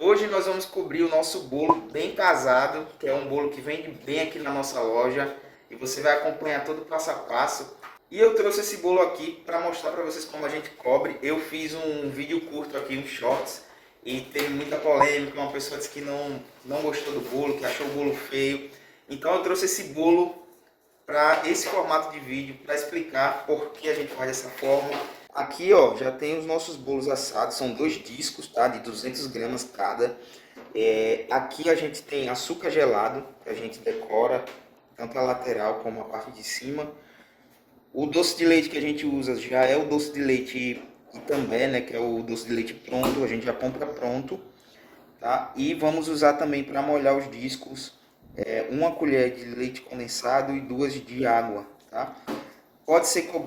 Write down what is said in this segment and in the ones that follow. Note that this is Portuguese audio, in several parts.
Hoje nós vamos cobrir o nosso bolo bem casado, que é um bolo que vende bem aqui na nossa loja e você vai acompanhar todo o passo a passo. E eu trouxe esse bolo aqui para mostrar para vocês como a gente cobre. Eu fiz um vídeo curto aqui, um shorts, e teve muita polêmica. Uma pessoa disse que não gostou do bolo, que achou o bolo feio. Então eu trouxe esse bolo para esse formato de vídeo, para explicar por que a gente faz dessa forma. Aqui ó, já tem os nossos bolos assados, são 2 discos, tá? De 200 gramas cada. Aqui a gente tem açúcar gelado, que a gente decora tanto a lateral como a parte de cima. O doce de leite que a gente usa já é o doce de leite Itambé, né? Que é o doce de leite pronto, a gente já compra pronto, tá? E vamos usar também para molhar os discos, 1 colher de leite condensado e 2 de água, tá?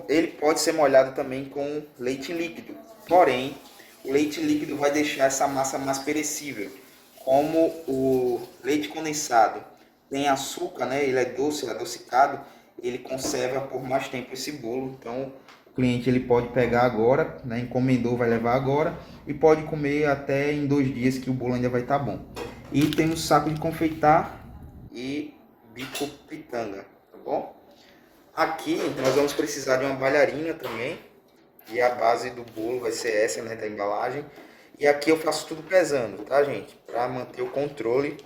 Ele pode ser molhado também com leite líquido, porém o leite líquido vai deixar essa massa mais perecível. Como o leite condensado tem açúcar, né? Ele é doce, adocicado, ele conserva por mais tempo esse bolo. Então o cliente ele pode pegar agora, né? Encomendou, vai levar agora e pode comer até em 2 dias que o bolo ainda vai estar bom. E temos saco de confeitar e bico pitanga, tá bom? Aqui nós vamos precisar de uma bailarina também. E a base do bolo vai ser essa, né, da embalagem. E aqui eu faço tudo pesando, tá, gente? Para manter o controle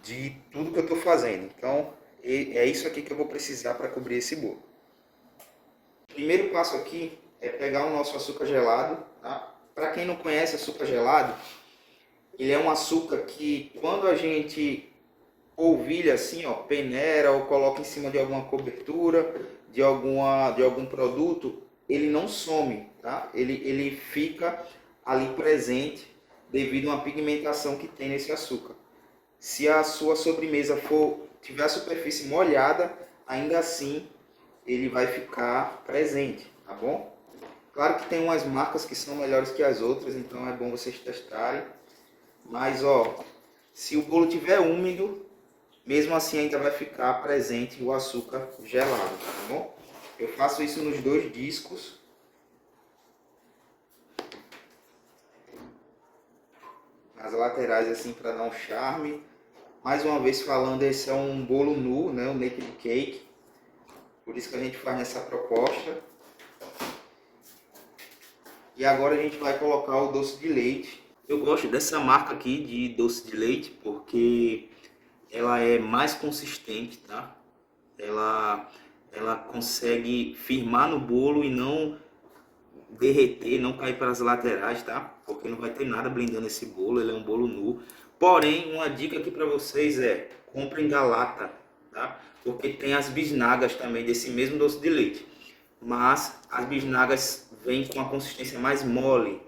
de tudo que eu estou fazendo. Então, é isso aqui que eu vou precisar para cobrir esse bolo. O primeiro passo aqui é pegar o nosso açúcar gelado, tá? Para quem não conhece açúcar gelado, ele é um açúcar que quando a gente polvilha assim, ó, peneira ou coloca em cima de alguma cobertura, de algum produto, ele não some, tá? Ele fica ali presente devido a uma pigmentação que tem nesse açúcar. Se a sua sobremesa tiver a superfície molhada, ainda assim ele vai ficar presente, tá bom? Claro que tem umas marcas que são melhores que as outras, então é bom vocês testarem. Mas ó, se o bolo tiver úmido, mesmo assim ainda vai ficar presente o açúcar gelado, tá bom? Eu faço isso nos 2 discos. Nas laterais assim para dar um charme. Mais uma vez falando, esse é um bolo nu, né? Um naked cake. Por isso que a gente faz nessa proposta. E agora a gente vai colocar o doce de leite. Eu gosto dessa marca aqui de doce de leite porque ela é mais consistente, tá? Ela consegue firmar no bolo e não derreter, não cair para as laterais, tá? Porque não vai ter nada blindando esse bolo, ele é um bolo nu. Porém, uma dica aqui para vocês é, comprem da lata, tá? Porque tem as bisnagas também desse mesmo doce de leite. Mas as bisnagas vêm com a consistência mais mole.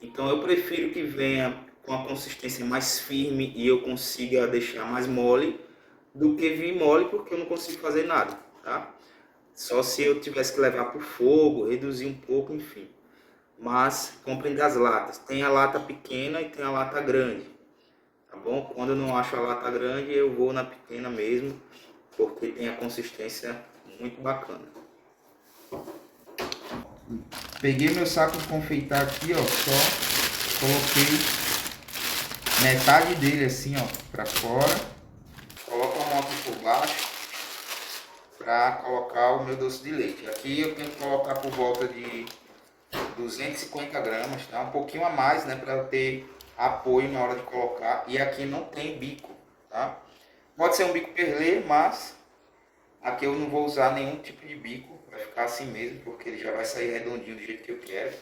Então eu prefiro que venha com a consistência mais firme e eu consiga deixar mais mole do que vir mole, porque eu não consigo fazer nada, tá? Só se eu tivesse que levar para o fogo, reduzir um pouco, enfim. Mas comprem das latas. Tem a lata pequena e tem a lata grande, tá bom? Quando eu não acho a lata grande, eu vou na pequena mesmo, porque tem a consistência muito bacana. Peguei meu saco de confeitar aqui, ó, só coloquei metade dele assim, ó, para fora. Coloco a mão aqui por baixo para colocar o meu doce de leite. Aqui eu tenho que colocar por volta de 250 gramas, tá? Um pouquinho a mais, né, para ter apoio na hora de colocar. E aqui não tem bico, tá? Pode ser um bico perlê, mas aqui eu não vou usar nenhum tipo de bico. Vai ficar assim mesmo, porque ele já vai sair redondinho do jeito que eu quero.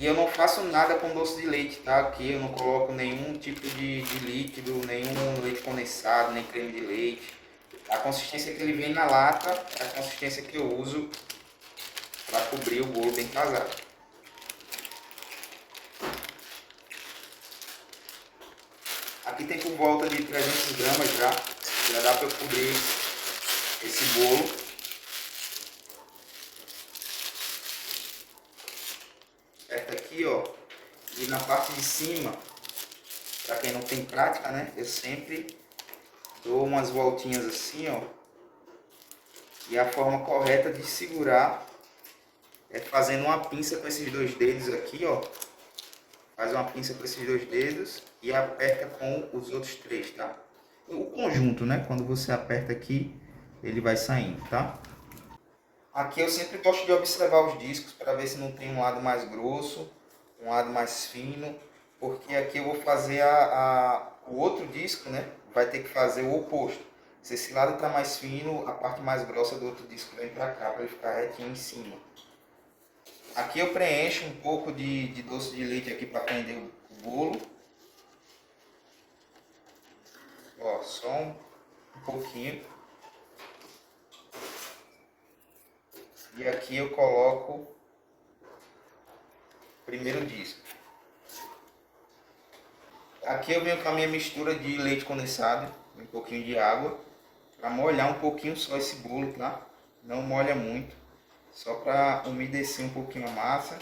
E eu não faço nada com doce de leite, tá? Aqui eu não coloco nenhum tipo de líquido, nenhum leite condensado, nem creme de leite. A consistência que ele vem na lata é a consistência que eu uso para cobrir o bolo bem casado. Aqui tem por volta de 300 gramas já dá para cobrir esse bolo. Aperta aqui, ó, e na parte de cima, para quem não tem prática, né, eu sempre dou umas voltinhas assim, ó. E a forma correta de segurar é fazendo uma pinça com esses 2 dedos aqui, ó. Faz uma pinça com esses 2 dedos e aperta com os outros 3, tá? O conjunto, né? Quando você aperta aqui, ele vai saindo, tá? Aqui eu sempre gosto de observar os discos para ver se não tem um lado mais grosso, um lado mais fino, porque aqui eu vou fazer o outro disco, né? Vai ter que fazer o oposto. Se esse lado está mais fino, a parte mais grossa do outro disco vem para cá, para ele ficar retinho em cima. Aqui eu preencho um pouco de doce de leite aqui para prender o bolo. Ó, só um pouquinho. E aqui eu coloco o primeiro disco. Aqui eu venho com a minha mistura de leite condensado, um pouquinho de água, para molhar um pouquinho só esse bolo, tá? Não molha muito, só para umedecer um pouquinho a massa.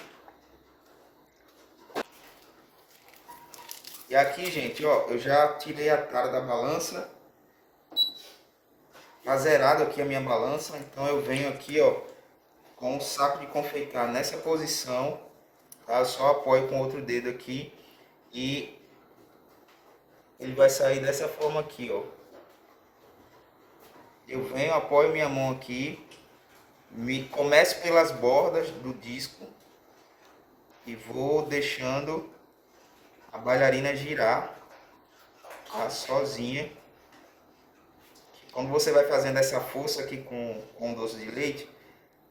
E aqui, gente, ó, eu já tirei a tara da balança. Tá zerado aqui a minha balança, então eu venho aqui, ó, com o saco de confeitar nessa posição, tá? Eu só apoio com o outro dedo aqui e ele vai sair dessa forma aqui, ó. Eu venho, apoio minha mão aqui, começo pelas bordas do disco e vou deixando a bailarina girar, tá? Sozinha. Quando você vai fazendo essa força aqui com o doce de leite,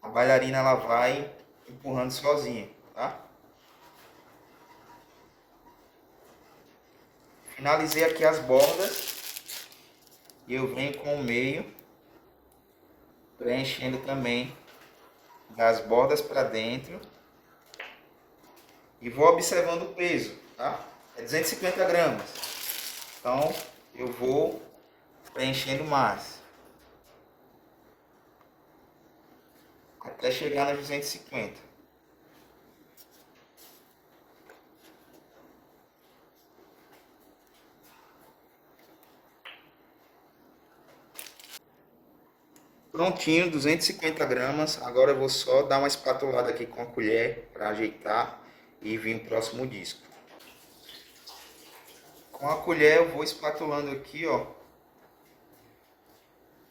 a bailarina ela vai empurrando sozinha, tá? Finalizei aqui as bordas e eu venho com o meio, preenchendo também das bordas para dentro e vou observando o peso, tá? É 250 gramas, então eu vou preenchendo mais até chegar nas 250. Prontinho, 250 gramas. Agora eu vou só dar uma espatulada aqui com a colher para ajeitar e vir o próximo disco. Com a colher eu vou espatulando aqui, ó,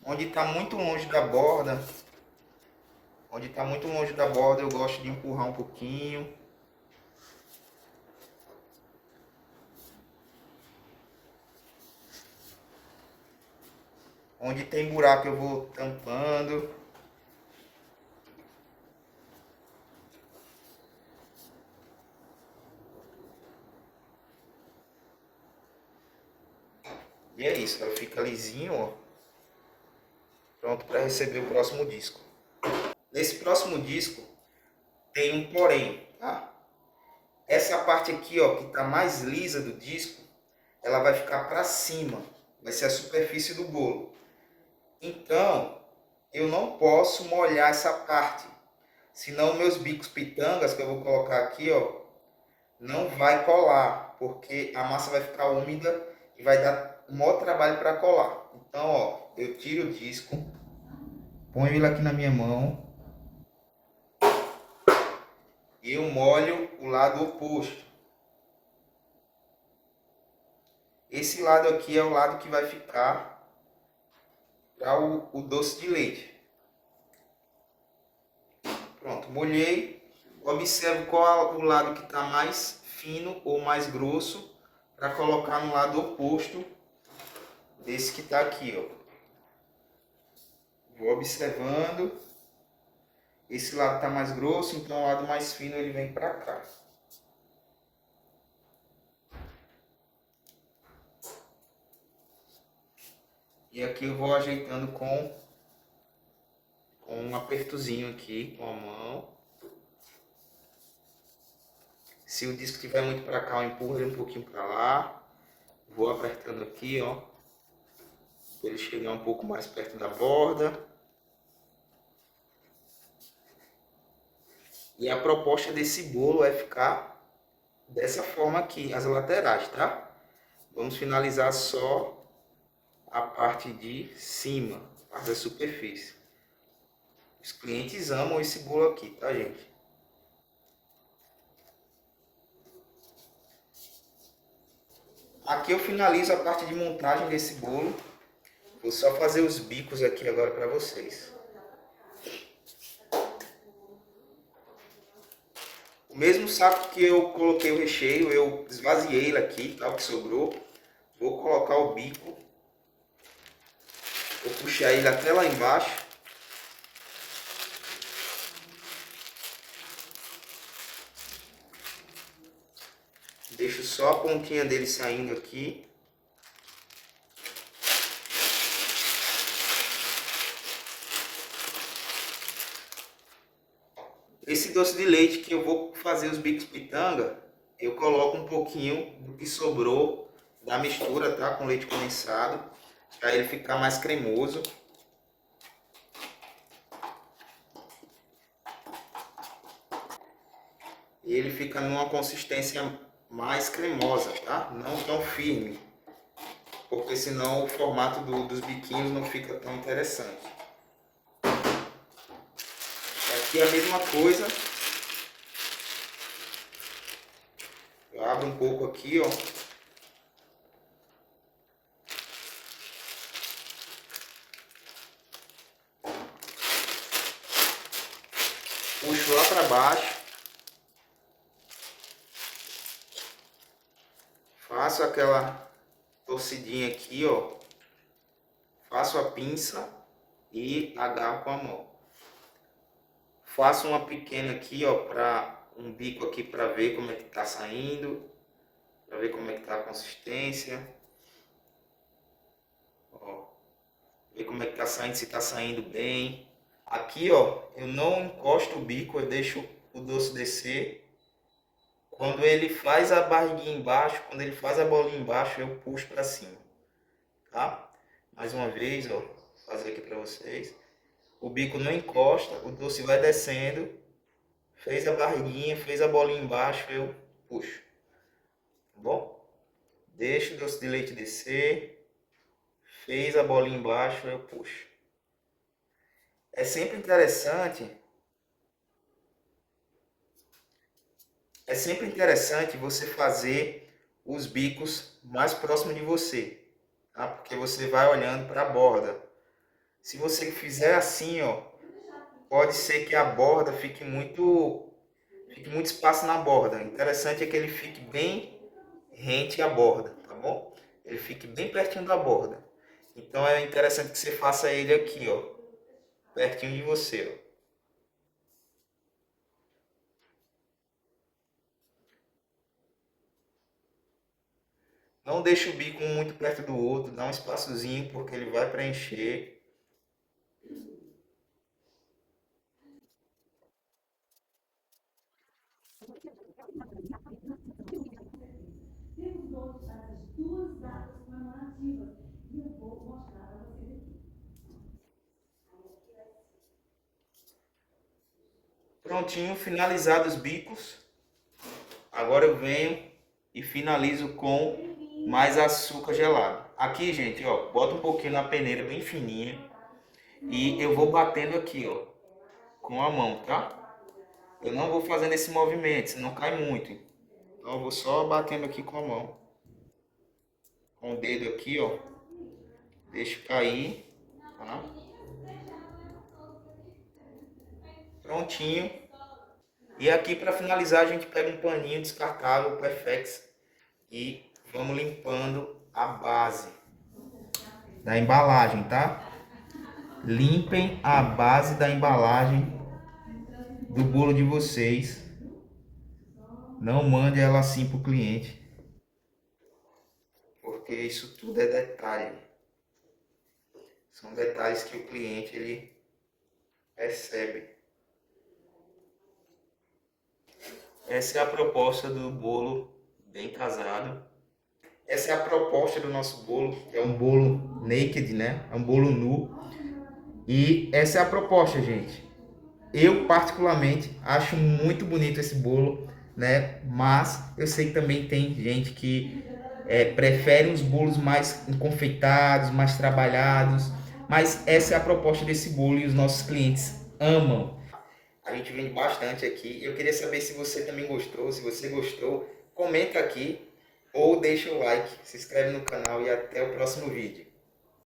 onde está muito longe da borda. Onde está muito longe da borda eu gosto de empurrar um pouquinho. Onde tem buraco eu vou tampando. E é isso, ela fica lisinho, ó. Pronto para receber o próximo disco. Nesse próximo disco tem um porém, tá? Essa parte aqui, ó, que está mais lisa do disco, ela vai ficar para cima, vai ser a superfície do bolo. Então, eu não posso molhar essa parte, senão meus bicos pitangas que eu vou colocar aqui, ó, não vai colar, porque a massa vai ficar úmida e vai dar um maior trabalho para colar. Então, ó, eu tiro o disco, ponho ele aqui na minha mão e eu molho o lado oposto. Esse lado aqui é o lado que vai ficar para o doce de leite. Pronto, molhei. Observo qual é o lado que está mais fino ou mais grosso para colocar no lado oposto desse que está aqui, ó. Vou observando. Esse lado está mais grosso, então o lado mais fino ele vem para cá. E aqui eu vou ajeitando com um apertozinho aqui com a mão. Se o disco estiver muito para cá, eu empurro ele um pouquinho para lá. Vou apertando aqui, ó, para ele chegar um pouco mais perto da borda. E a proposta desse bolo é ficar dessa forma aqui, as laterais, tá? Vamos finalizar só a parte de cima, a parte da superfície. Os clientes amam esse bolo aqui, tá, gente? Aqui eu finalizo a parte de montagem desse bolo. Vou só fazer os bicos aqui agora para vocês. O mesmo saco que eu coloquei o recheio, eu esvaziei ele aqui, tá? O que sobrou. Vou colocar o bico. Vou puxar ele até lá embaixo. Deixo só a pontinha dele saindo aqui. Esse doce de leite que eu vou fazer os bicos pitanga, eu coloco um pouquinho do que sobrou da mistura, tá? Com leite condensado, para ele ficar mais cremoso. E ele fica numa consistência mais cremosa, tá? Não tão firme, porque senão o formato dos biquinhos não fica tão interessante. Aqui é a mesma coisa. Eu abro um pouco aqui, ó. Puxo lá para baixo. Faço aquela torcidinha aqui, ó. Faço a pinça e agarro com a mão. Faço uma pequena aqui, ó, para um bico aqui para ver como é que tá saindo, para ver como é que tá a consistência. Ó, ver como é que tá saindo, se tá saindo bem. Aqui, ó, eu não encosto o bico, eu deixo o doce descer. Quando ele faz a barriguinha embaixo, quando ele faz a bolinha embaixo, eu puxo para cima, tá? Mais uma vez, ó, vou fazer aqui para vocês. O bico não encosta, o doce vai descendo. Fez a barriguinha, fez a bolinha embaixo, eu puxo. Tá bom? Deixo o doce de leite descer. Fez a bolinha embaixo, eu puxo. É sempre interessante. É sempre interessante você fazer os bicos mais próximos de você, tá? Porque você vai olhando para a borda. Se você fizer assim, ó, pode ser que a borda fique muito espaço na borda. O interessante é que ele fique bem rente à borda, tá bom? Ele fique bem pertinho da borda. Então é interessante que você faça ele aqui, ó, pertinho de você, ó. Não deixe o bico um muito perto do outro, dá um espaçozinho porque ele vai preencher. Prontinho, finalizados os bicos. Agora eu venho e finalizo com mais açúcar gelado. Aqui, gente, ó, bota um pouquinho na peneira bem fininha e eu vou batendo aqui, ó, com a mão, tá? Eu não vou fazendo esse movimento, senão cai muito. Então eu vou só batendo aqui com a mão. Com o dedo aqui, ó. Deixo cair, tá? Prontinho. E aqui para finalizar a gente pega um paninho descartável, Perfex, e vamos limpando a base da embalagem, tá? Limpem a base da embalagem do bolo de vocês. Não mande ela assim pro cliente, porque isso tudo é detalhe. São detalhes que o cliente ele percebe. Essa é a proposta do bolo bem casado. Essa é a proposta do nosso bolo, que é um bolo naked, né? É um bolo nu. E essa é a proposta, gente. Eu particularmente acho muito bonito esse bolo, né? Mas eu sei que também tem gente que prefere uns bolos mais enfeitados, mais trabalhados. Mas essa é a proposta desse bolo e os nossos clientes amam. A gente vende bastante aqui. Eu queria saber se você também gostou. Se você gostou, comenta aqui. ou deixa o like, se inscreve no canal e até o próximo vídeo.